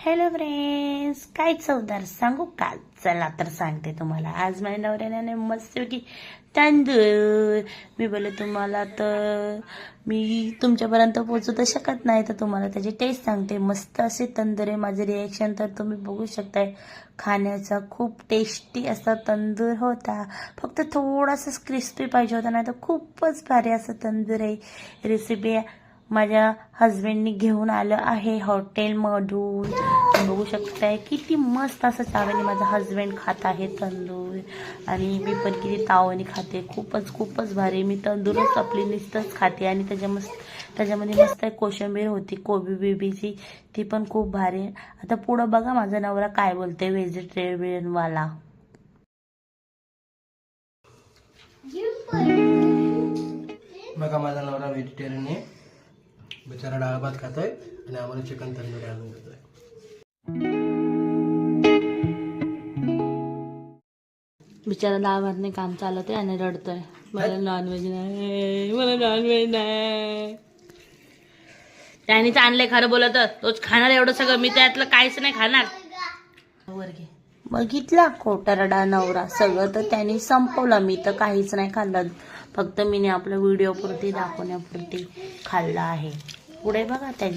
Hello friends, काय चवदार सांगू का? चला तर सांगते तुम्हाला. आज माझ्या नवऱ्याने मस्तपैकी तांदूळ, मी बोले तुम्हाला तर मी तुमच्यापर्यंत पोहोचू तर शकत नाही, तर तुम्हाला त्याची टेस्ट सांगते. मस्त असे तंदूर आहे. माझे रिॲक्शन तर तुम्ही बघू शकताय. खाण्याचा खूप टेस्टी असा तंदूर होता. फक्त थोडासा क्रिस्पी पाहिजे होता, नाही तर खूपच भारी असं तंदूर आहे. रेसिपी माझ्या हस्बंडनी घेऊन आलं आहे हॉटेलमधून. बघू शकताय किती मस्त असं चावेने माझा हस्बंड खात आहे तंदूर, आणि मी पण किती तावाने खाते. खूपच भारी. मी तंदूरच आपली नुसतंच खाते, आणि त्याच्यामध्ये मस्त कोशिंबीर होती कोबी बिबीची, ती पण खूप भारी. आता पुढं बघा माझा नवरा काय बोलते व्हेजिटेरियन वाला. बघा माझा नवरा व्हेजिटेरियन आहे, बिचारा डाळ भात खातोय आणि आम्हाला चिकन तंदुरी आणून देतोय. बिचारा डाळ भातने काम चालत आहे आणि रडतोय. मला नॉनव्हेज नाही, मला नॉनव्हेज नाही. त्यानेच आणलंय खरं बोलत, तोच खाणार एवढं सगळं, मी त्यातलं काहीच नाही खाणार. बघितला खोटारडा नवरा. सगळं तर त्यांनी संपवलं, मी तर काहीच नाही खाल्लं. फक्त मीने आपल्या व्हिडिओ पुरती दाखवण्यापुरती खाल्लं आहे. पुढे बघा त्याचे